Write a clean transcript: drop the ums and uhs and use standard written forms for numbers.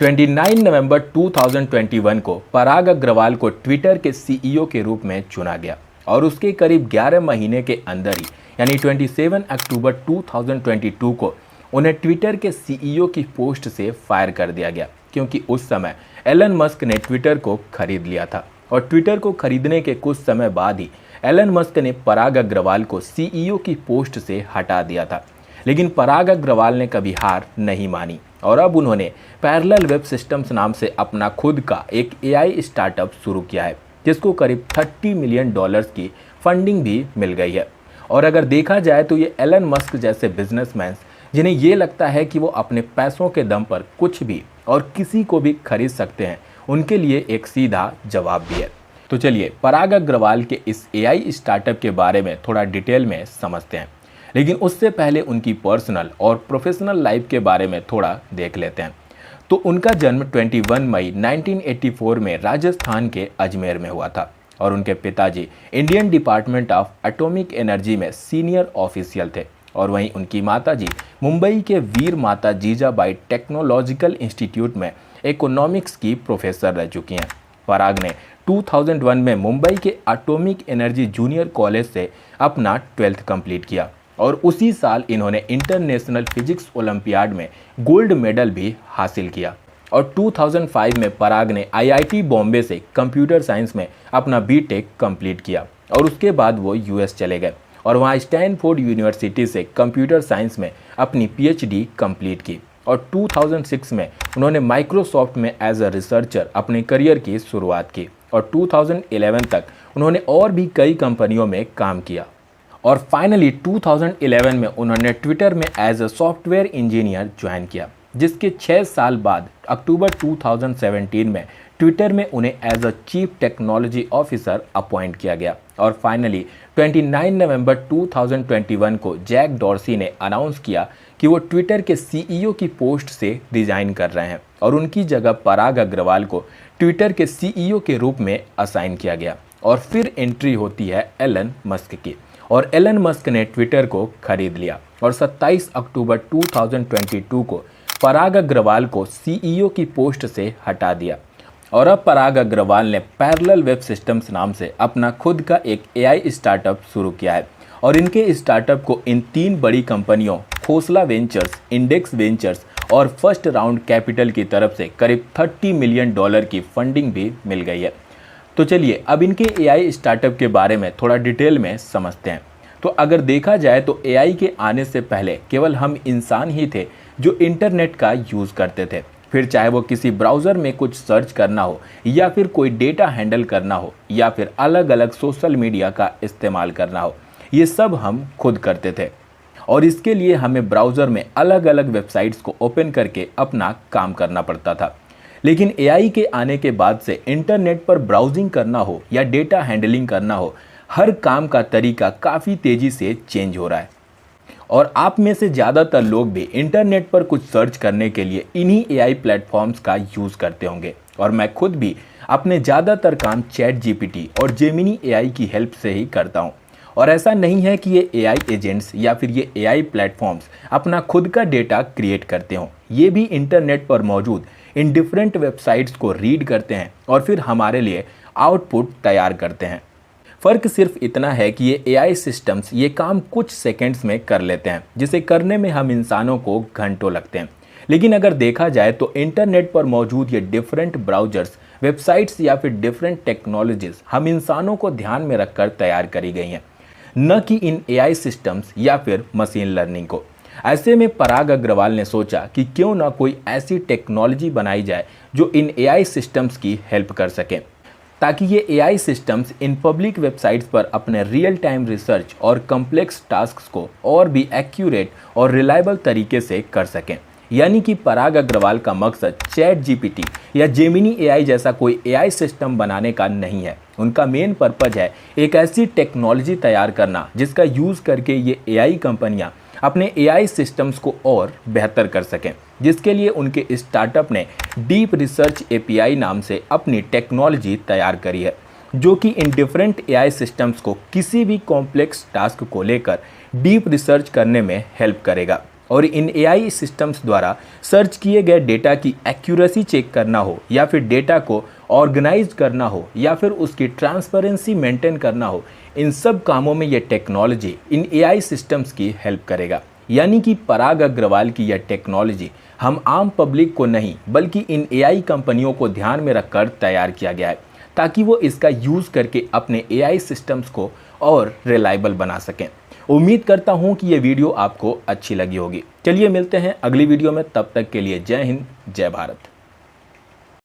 29 नवंबर 2021 को पराग अग्रवाल को ट्विटर के सीईओ के रूप में चुना गया और उसके करीब 11 महीने के अंदर ही यानी 27 अक्टूबर 2022 को उन्हें ट्विटर के सीईओ की पोस्ट से फायर कर दिया गया, क्योंकि उस समय एलन मस्क ने ट्विटर को खरीद लिया था और ट्विटर को खरीदने के कुछ समय बाद ही एलन मस्क ने पराग अग्रवाल को सीईओ की पोस्ट से हटा दिया था। लेकिन पराग अग्रवाल ने कभी हार नहीं मानी और अब उन्होंने पैरेलल वेब सिस्टम्स नाम से अपना खुद का एक एआई स्टार्टअप शुरू किया है, जिसको करीब $30 मिलियन की फंडिंग भी मिल गई है। और अगर देखा जाए तो ये एलन मस्क जैसे बिजनेसमैन जिन्हें ये लगता है कि वो अपने पैसों के दम पर कुछ भी और किसी को भी खरीद सकते हैं, उनके लिए एक सीधा जवाब भी है। तो चलिए पराग अग्रवाल के इस एआई स्टार्टअप के बारे में थोड़ा डिटेल में समझते हैं, लेकिन उससे पहले उनकी पर्सनल और प्रोफेशनल लाइफ के बारे में थोड़ा देख लेते हैं। तो उनका जन्म 21 मई 1984 में राजस्थान के अजमेर में हुआ था और उनके पिताजी Indian department of atomic energy में सीनियर ऑफिशियल थे और वहीं उनकी माताजी मुंबई के वीर माता जीजाबाई टेक्नोलॉजिकल इंस्टीट्यूट में इकोनॉमिक्स की प्रोफेसर रह चुकी हैं। पराग ने 2001 में मुंबई के एटॉमिक एनर्जी जूनियर कॉलेज से अपना 12th कंप्लीट किया और उसी साल इन्होंने इंटरनेशनल फिजिक्स ओलंपियाड में गोल्ड मेडल भी हासिल किया और 2005 में पराग ने आईआईटी बॉम्बे से कंप्यूटर साइंस में अपना बीटेक कंप्लीट किया और उसके बाद वो यूएस चले गए और वहाँ स्टैनफोर्ड यूनिवर्सिटी से कंप्यूटर साइंस में अपनी पीएचडी कंप्लीट की और 2006 में उन्होंने माइक्रोसॉफ्ट में एज अ रिसर्चर अपने करियर की शुरुआत की और 2011 तक उन्होंने और भी कई कंपनियों में काम किया और फाइनली 2011 में उन्होंने ट्विटर में as a software engineer join किया, जिसके 6 साल बाद अक्टूबर 2017 में ट्विटर में उन्हें as a chief technology officer appoint किया गया और फाइनली 29 नवंबर 2021 को जैक डॉर्सी ने अनाउंस किया कि वो ट्विटर के सीईओ की पोस्ट से रिजाइन कर रहे हैं और उनकी जगह पराग अग्रवाल को ट्विटर के सीईओ के रूप में असाइन किया गया। और फिर एंट्री होती है एलन मस्क की और एलन मस्क ने ट्विटर को खरीद लिया और 27 अक्टूबर 2022 को पराग अग्रवाल को सीईओ की पोस्ट से हटा दिया और अब पराग अग्रवाल ने पैरेलल वेब सिस्टम्स नाम से अपना खुद का एक एआई स्टार्टअप शुरू किया है और इनके स्टार्टअप को इन 3 बड़ी कंपनियों खोसला वेंचर्स, इंडेक्स वेंचर्स और फर्स्ट राउंड कैपिटल की तरफ से करीब $30 मिलियन की फंडिंग भी मिल गई है। तो चलिए अब इनके एआई स्टार्टअप के बारे में थोड़ा डिटेल में समझते हैं। तो अगर देखा जाए तो एआई के आने से पहले केवल हम इंसान ही थे जो इंटरनेट का यूज़ करते थे, फिर चाहे वो किसी ब्राउज़र में कुछ सर्च करना हो या फिर कोई डेटा हैंडल करना हो या फिर अलग अलग सोशल मीडिया का इस्तेमाल करना हो, ये सब हम खुद करते थे और इसके लिए हमें ब्राउज़र में अलग अलग वेबसाइट्स को ओपन करके अपना काम करना पड़ता था। लेकिन एआई के आने के बाद से इंटरनेट पर ब्राउजिंग करना हो या डेटा हैंडलिंग करना हो, हर काम का तरीका काफ़ी तेज़ी से चेंज हो रहा है और आप में से ज़्यादातर लोग भी इंटरनेट पर कुछ सर्च करने के लिए इन्हीं एआई प्लेटफॉर्म्स का यूज़ करते होंगे और मैं खुद भी अपने ज़्यादातर काम चैट जीपीटी और जेमिनी एआई की हेल्प से ही करता हूँ। और ऐसा नहीं है कि ये एआई एजेंट्स या फिर ये एआई प्लेटफॉर्म्स अपना खुद का डेटा क्रिएट करते हों, ये भी इंटरनेट पर मौजूद इन डिफरेंट वेबसाइट्स को रीड करते हैं और फिर हमारे लिए आउटपुट तैयार करते हैं। फ़र्क सिर्फ इतना है कि ये एआई सिस्टम्स ये काम कुछ सेकंड्स में कर लेते हैं, जिसे करने में हम इंसानों को घंटों लगते हैं। लेकिन अगर देखा जाए तो इंटरनेट पर मौजूद ये डिफरेंट ब्राउजर्स, वेबसाइट्स या फिर डिफरेंट टेक्नोलॉजीज हम इंसानों को ध्यान में रखकर तैयार करी गई हैं, न कि इन एआई सिस्टम्स या फिर मशीन लर्निंग को। ऐसे में पराग अग्रवाल ने सोचा कि क्यों ना कोई ऐसी टेक्नोलॉजी बनाई जाए जो इन एआई सिस्टम्स की हेल्प कर सके, ताकि ये AI systems in public websites पर अपने रियल टाइम रिसर्च और कॉम्प्लेक्स टास्क्स को और भी एक्यूरेट और रिलायबल तरीके से कर सकें। यानी कि पराग अग्रवाल का मकसद चैट जीपीटी या जेमिनी एआई जैसा कोई एआई सिस्टम बनाने का नहीं है। उनका मेन पर्पज है एक ऐसी टेक्नोलॉजी तैयार करना जिसका यूज़ करके ये एआई कंपनियां अपने एआई सिस्टम्स को और बेहतर कर सकें, जिसके लिए उनके स्टार्टअप ने डीप रिसर्च एपीआई नाम से अपनी टेक्नोलॉजी तैयार करी है, जो कि इन डिफरेंट एआई सिस्टम्स को किसी भी कॉम्प्लेक्स टास्क को लेकर डीप रिसर्च करने में हेल्प करेगा और इन एआई सिस्टम्स द्वारा सर्च किए गए डेटा की एक्यूरेसी चेक करना हो, या फिर डेटा को ऑर्गेनाइज करना हो, या फिर उसकी ट्रांसपेरेंसी मेंटेन करना हो, इन सब कामों में ये टेक्नोलॉजी इन एआई सिस्टम्स की हेल्प करेगा। यानी कि पराग अग्रवाल की यह टेक्नोलॉजी हम आम पब्लिक को नहीं बल्कि इन एआई कंपनियों को ध्यान में रखकर तैयार किया गया है, ताकि वो इसका यूज़ करके अपने एआई सिस्टम्स को और रिलायबल बना सकें। उम्मीद करता हूँ कि ये वीडियो आपको अच्छी लगी होगी। चलिए मिलते हैं अगली वीडियो में, तब तक के लिए जय हिंद, जय भारत।